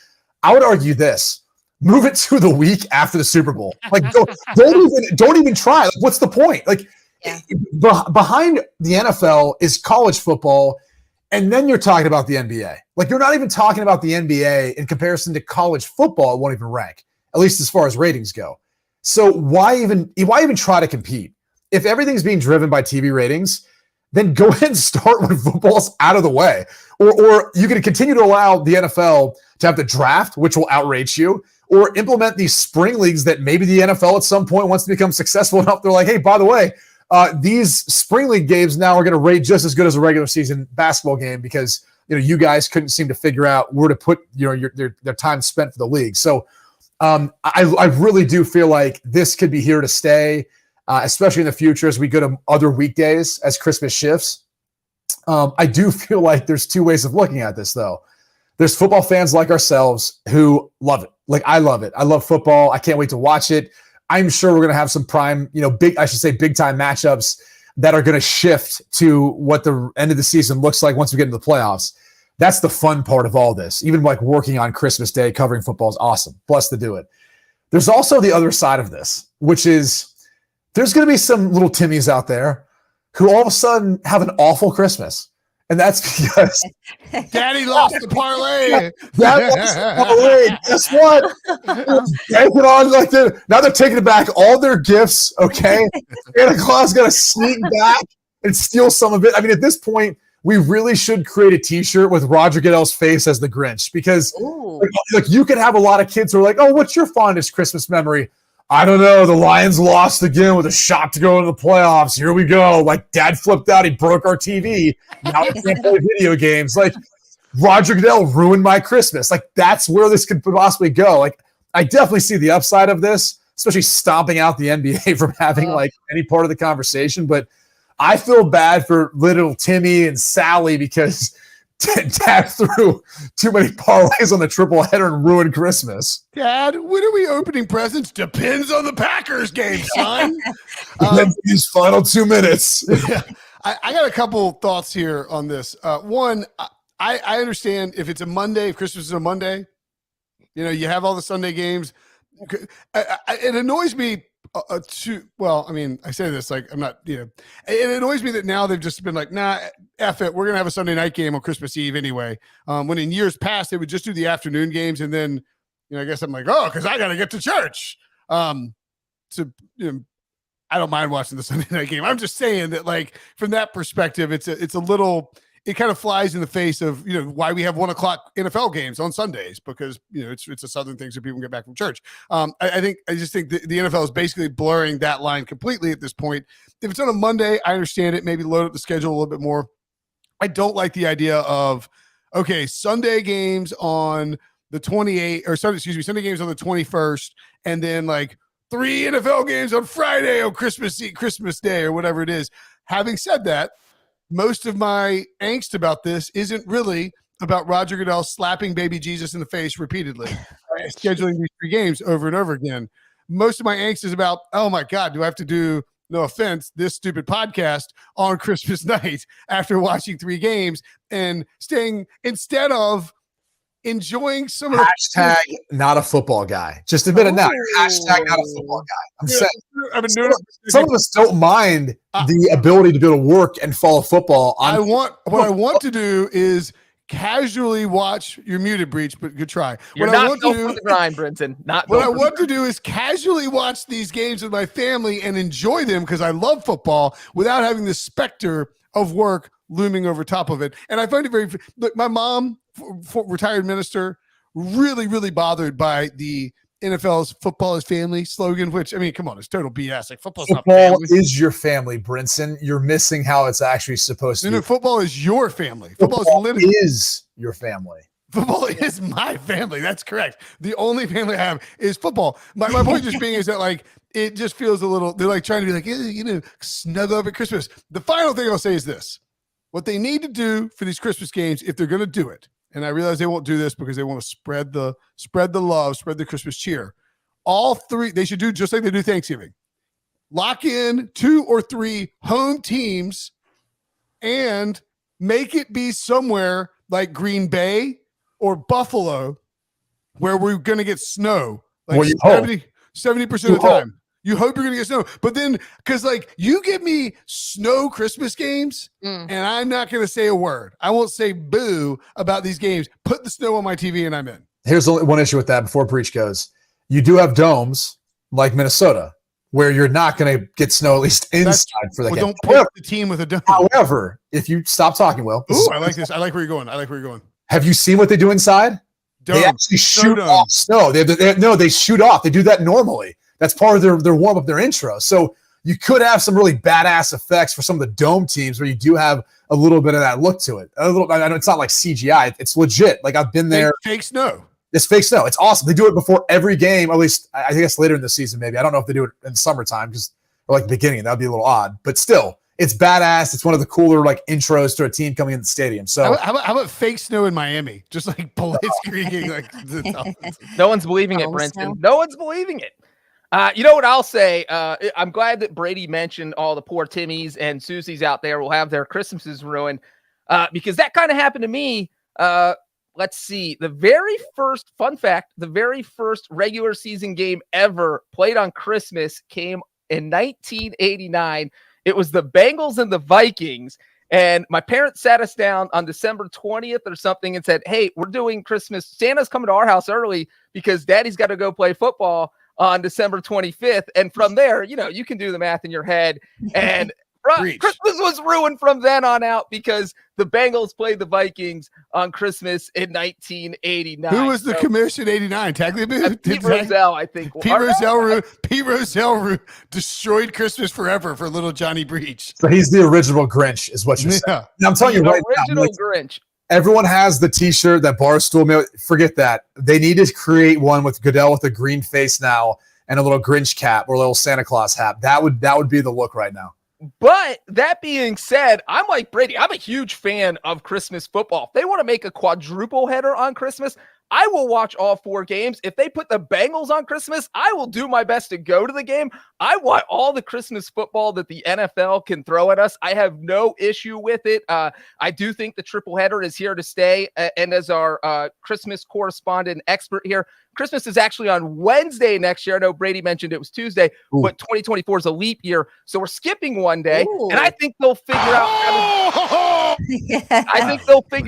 I would argue this. Move it to the week after the Super Bowl. Like, don't even try. Like, what's the point? Like, behind the NFL is college football, and then you're talking about the NBA. Like, you're not even talking about the NBA in comparison to college football. It won't even rank, at least as far as ratings go. So why even try to compete? If everything's being driven by TV ratings, then go ahead and start when football's out of the way. Or you can continue to allow the NFL to have the draft, which will outrage you, or implement these spring leagues that maybe the NFL at some point wants to become successful enough. They're like, hey, by the way, these spring league games now are going to rate just as good as a regular season basketball game because you guys couldn't seem to figure out where to put their time spent for the league. So I really do feel like this could be here to stay, especially in the future as we go to other weekdays as Christmas shifts. I do feel like there's two ways of looking at this, though. There's football fans like ourselves who love it. Like, I love it. I love football. I can't wait to watch it. I'm sure we're going to have some prime, big time matchups that are going to shift to what the end of the season looks like once we get into the playoffs. That's the fun part of all this. Even like working on Christmas Day, covering football is awesome. Blessed to do it. There's also the other side of this, which is there's going to be some little Timmies out there who all of a sudden have an awful Christmas. And that's because Daddy lost the parlay. Dad lost the parlay. Guess what? Now they're taking back all their gifts, okay? Santa Claus is going to sneak back and steal some of it. I mean, at this point, we really should create a T-shirt with Roger Goodell's face as the Grinch because like you can have a lot of kids who are like, oh, what's your fondest Christmas memory? I don't know. The Lions lost again with a shot to go into the playoffs. Here we go. Like, Dad flipped out. He broke our TV. Now I can't play video games. Like, Roger Goodell ruined my Christmas. Like, that's where this could possibly go. Like, I definitely see the upside of this, especially stomping out the NBA from having, like, any part of the conversation. But I feel bad for little Timmy and Sally because Dad threw too many parlays on the triple header and ruined Christmas. Dad, when are we opening presents? Depends on the Packers game, son. These final 2 minutes. I got a couple thoughts here on this. One, I understand if it's a Monday, if Christmas is a Monday, you have all the Sunday games. It annoys me. I say this like I'm not, it annoys me that now they've just been like, nah, F it. We're going to have a Sunday night game on Christmas Eve anyway. When in years past, they would just do the afternoon games. And then, I guess I'm like, oh, because I got to get to church. I don't mind watching the Sunday night game. I'm just saying that, like, from that perspective, it's a little, it kind of flies in the face of, why we have 1:00 NFL games on Sundays because, it's a Southern thing so people can get back from church. I just think the NFL is basically blurring that line completely at this point. If it's on a Monday, I understand it. Maybe load up the schedule a little bit more. I don't like the idea of, okay, Sunday games on the 28th or Sunday games on the 21st. And then like 3 NFL games on Friday or Christmas Day or whatever it is. Having said that, most of my angst about this isn't really about Roger Goodell slapping baby Jesus in the face repeatedly, scheduling these 3 games over and over again. Most of my angst is about, oh my God, do I have to do, no offense, this stupid podcast on Christmas night after watching 3 games and staying instead of enjoying some of the not a football guy. Just admit it now. Hashtag not a football guy. I'm saying I've been doing some of us don't mind the ability to be able to work and follow football. What I want to do is casually watch. You're muted, Breech, but good try. You're not going for the grind, Brinson. What I want to do is casually watch these games with my family and enjoy them because I love football without having the specter of work looming over top of it. And I find it very look, my mom, retired minister, really, really bothered by the NFL's football is family slogan, which, I mean, come on, it's total BS. Like, football is your family, Brinson. You're missing how it's actually supposed to be. Football is your family. Football is your family. Football is my family. That's correct. The only family I have is football. My point just being is that, like, it just feels a little, they're like trying to be like, snuggle up at Christmas. The final thing I'll say is this. What they need to do for these Christmas games, if they're going to do it, and I realize they won't do this because they want to spread the love, spread the Christmas cheer. all three. They should do just like they do Thanksgiving. Lock in 2 or 3 home teams and make it be somewhere like Green Bay or Buffalo where we're going to get snow. Like 70% of the time. You hope you're going to get snow. But then, because like you give me snow Christmas games and I'm not going to say a word. I won't say boo about these games. Put the snow on my TV and I'm in. Here's only one issue with that before Breech goes. You do have domes like Minnesota where you're not going to get snow at least inside for the game. Don't pick the team with a dome. However, if you stop talking, Will. Ooh, I like this. I like where you're going. Have you seen what they do inside? They actually shoot off snow. They shoot off. They do that normally. That's part of their warm-up, their intro. So you could have some really badass effects for some of the dome teams where you do have a little bit of that look to it. I know it's not like CGI. It's legit. Like I've been there. Fake snow. It's fake snow. It's awesome. They do it before every game, or at least I guess later in the season maybe. I don't know if they do it in summertime or like the beginning. That would be a little odd. But still, it's badass. It's one of the cooler like intros to a team coming in the stadium. So how about fake snow in Miami? Just like blitzkrieging. No one's believing it, Brinson. No one's believing it. You know what I'll say? I'm glad that Brady mentioned all the poor Timmies and Susies out there will have their Christmases ruined because that kind of happened to me. Let's see. The very first regular season game ever played on Christmas came in 1989. It was the Bengals and the Vikings. And my parents sat us down on December 20th or something and said, hey, we're doing Christmas. Santa's coming to our house early because daddy's got to go play football on December 25th. And from there, you can do the math in your head. And Christmas was ruined from then on out because the Bengals played the Vikings on Christmas in 1989. Who was the commission in 89? Tagliabue? Pete Rozelle, I think. Pete Rozelle destroyed Christmas forever for little Johnny Breech. So he's the original Grinch is what you're saying. Now, I'm telling you right now. Original Grinch. Everyone has the T-shirt, that Barstool mail. Forget that. They need to create one with Goodell with a green face now and a little Grinch cap or a little Santa Claus hat. That would be the look right now. But that being said, I'm like Brady. I'm a huge fan of Christmas football. If they want to make a quadruple header on Christmas, I will watch all 4 games. If they put the Bengals on Christmas, I will do my best to go to the game. I want all the Christmas football that the NFL can throw at us. I have no issue with it. I do think the triple header is here to stay. And as our Christmas correspondent expert here, Christmas is actually on Wednesday next year. I know Brady mentioned it was Tuesday, but 2024 is a leap year. So we're skipping one day. And I think they'll figure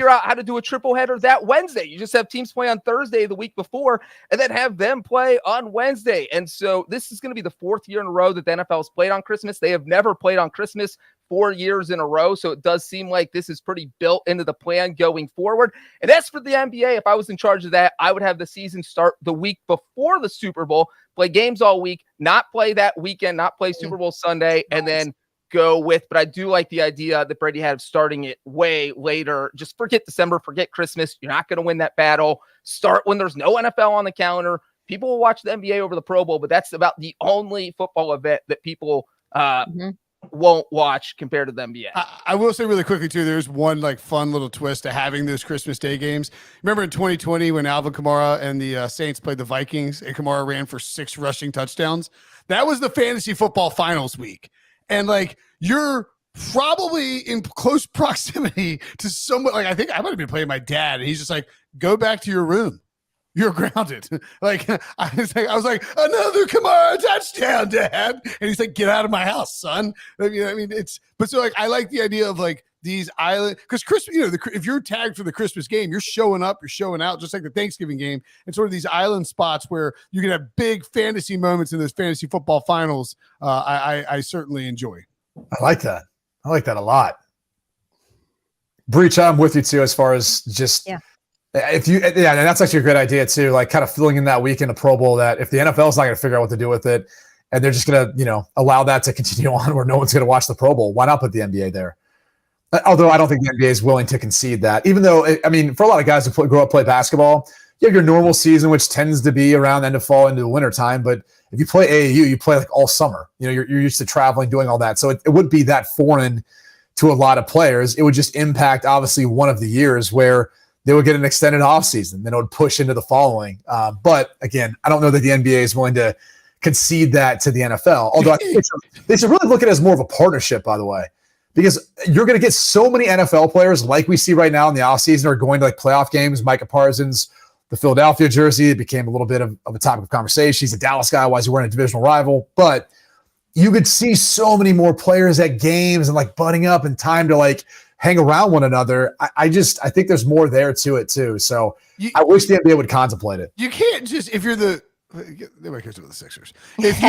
out how to do a triple header that Wednesday. You just have teams play on Thursday the week before and then have them play on Wednesday. And so this is going to be the 4th year in a row that the NFL has played on Christmas. They have never played on Christmas 4 years in a row. So it does seem like this is pretty built into the plan going forward. And as for the NBA, if I was in charge of that, I would have the season start the week before the Super Bowl, play games all week, not play that weekend, not play Super Bowl Sunday, and then go with. But I do like the idea that Brady had of starting it way later. Just forget December, forget Christmas. You're not going to win that battle. Start when there's no NFL on the calendar. People will watch the NBA over the Pro Bowl, but that's about the only football event that people won't watch compared to the NBA. I will say really quickly too, there's one like fun little twist to having those Christmas Day games. Remember in 2020 when Alvin Kamara and the Saints played the Vikings and Kamara ran for 6 rushing touchdowns? That was the fantasy football finals week. And like you're probably in close proximity to someone. Like I think I might have been playing my dad and he's just like, go back to your room. You're grounded. Like I was like, another Kamara touchdown, Dad. And he's like, get out of my house, son. I mean, but so like I like the idea of like these island because Christmas, if you're tagged for the Christmas game, you're showing up, you're showing out, just like the Thanksgiving game, and sort of these island spots where you can have big fantasy moments in those fantasy football finals. I certainly enjoy. I like that. I like that a lot. Breech, I'm with you too, as far as just and that's actually a great idea too. Like kind of filling in that week in the Pro Bowl that if the NFL is not going to figure out what to do with it, and they're just going to, allow that to continue on where no one's going to watch the Pro Bowl, why not put the NBA there? Although I don't think the NBA is willing to concede that, even though, for a lot of guys who grow up play basketball, you have your normal season, which tends to be around the end of fall into the winter time. But if you play AAU, you play like all summer. You're used to traveling, doing all that. So it wouldn't be that foreign to a lot of players. It would just impact, obviously, one of the years where they would get an extended offseason. Then it would push into the following. But again, I don't know that the NBA is willing to concede that to the NFL. Although I think they should really look at it as more of a partnership, by the way, because you're going to get so many NFL players like we see right now in the offseason are going to like playoff games. Micah Parsons, the Philadelphia jersey, it became a little bit of a topic of conversation. He's a Dallas guy. Why is he wearing a divisional rival? But you could see so many more players at games and like butting up and time to like hang around one another. I think there's more there to it too. So I wish the NBA would contemplate it. You can't just, if you're nobody cares about the Sixers. If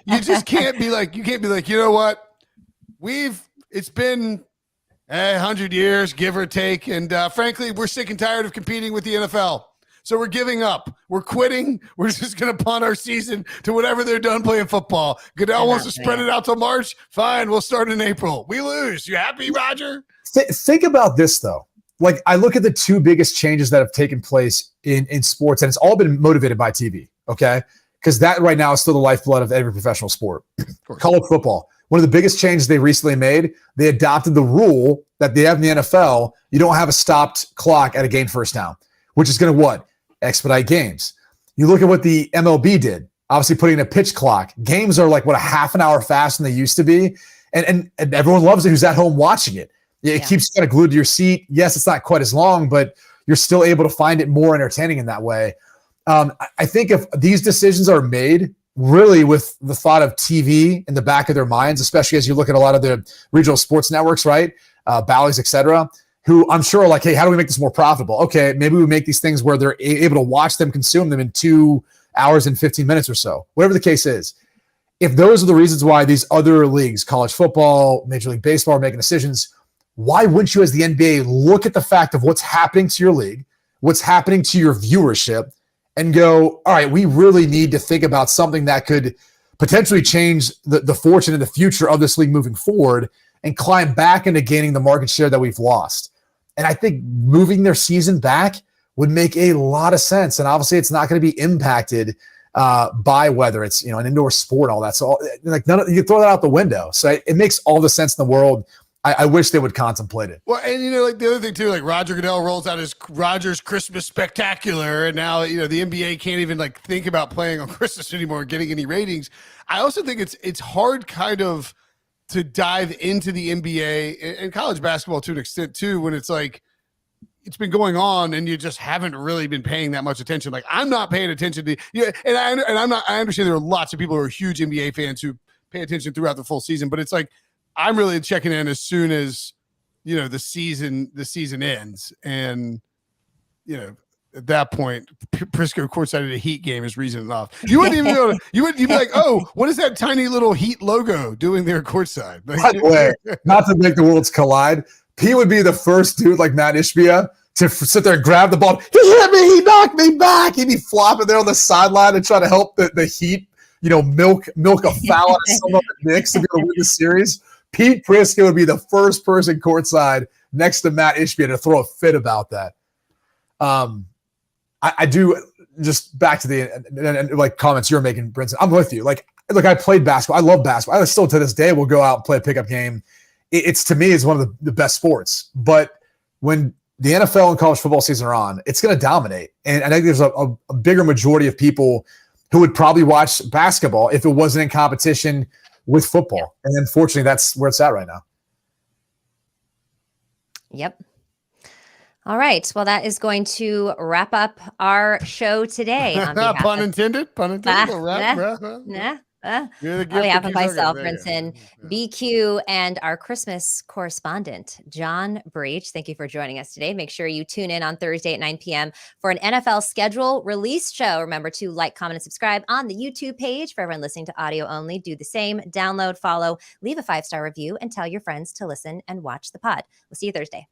you just can't be like, you know what? It's been 100 years, give or take. And frankly, we're sick and tired of competing with the NFL. So we're giving up. We're quitting. We're just going to punt our season to whenever they're done playing football. Goodell wants to spread it out till March. Fine, we'll start in April. We lose. You happy, Roger? Think about this, though. Like, I look at the two biggest changes that have taken place in sports, and it's all been motivated by TV, okay? Because that right now is still the lifeblood of every professional sport. College football. One of the biggest changes they recently made, they adopted the rule that they have in the NFL. You don't have a stopped clock at a game first down, which is going to what? Expedite games. You look at what the MLB did, obviously putting in a pitch clock. Games are like, what, a half an hour faster than they used to be. And everyone loves it who's at home watching it. It keeps you kind of glued to your seat. Yes, it's not quite as long, but you're still able to find it more entertaining in that way. I think if these decisions are made really with the thought of TV in the back of their minds, especially as you look at a lot of the regional sports networks, right? Bally's, et cetera, who I'm sure are like, hey, how do we make this more profitable? Okay, maybe we make these things where they're able to watch them, consume them in 2 hours and 15 minutes or so, whatever the case is. If those are the reasons why these other leagues, college football, Major League Baseball, are making decisions, why wouldn't you as the NBA look at the fact of what's happening to your league, what's happening to your viewership, and go, all right, we really need to think about something that could potentially change the fortune in the future of this league moving forward and climb back into gaining the market share that we've lost. And I think moving their season back would make a lot of sense. And obviously it's not going to be impacted by whether it's, an indoor sport and all that. So like you throw that out the window. So it makes all the sense in the world. I wish they would contemplate it. Well, and like the other thing too, like Roger Goodell rolls out his Rogers Christmas Spectacular, and now the NBA can't even like think about playing on Christmas anymore, getting any ratings. I also think it's hard kind of to dive into the NBA and college basketball to an extent too, when it's like it's been going on and you just haven't really been paying that much attention. Like I'm not paying attention to I understand there are lots of people who are huge NBA fans who pay attention throughout the full season, but it's like I'm really checking in as soon as the season ends, and at that point, Prisco courtside at a Heat game is reason enough. You wouldn't even know. You'd be like, oh, what is that tiny little Heat logo doing there courtside? By the way, not to make the worlds collide, he would be the first dude like Matt Ishbia to sit there and grab the ball. He hit me. He knocked me back. He'd be flopping there on the sideline and try to help the Heat, milk a foul out of some of the Knicks to be able to win the series. Pete Prisco would be the first person courtside next to Matt Ishbia to throw a fit about that. I do, just back to the like comments you're making, Brinson. I'm with you. Like, look, I played basketball. I love basketball. I still to this day will go out and play a pickup game. It's to me is one of the best sports. But when the NFL and college football season are on, it's going to dominate. And I think there's a bigger majority of people who would probably watch basketball if it wasn't in competition with football. And unfortunately, that's where it's at right now. Yep. All right. Well, that is going to wrap up our show today. On behalf Pun intended. On behalf of myself, Brinson, BQ, and our Christmas correspondent, John Breech. Thank you for joining us today. Make sure you tune in on Thursday at 9 p.m. for an NFL schedule release show. Remember to like, comment, and subscribe on the YouTube page. For everyone listening to audio only, do the same. Download, follow, leave a 5-star review, and tell your friends to listen and watch the pod. We'll see you Thursday.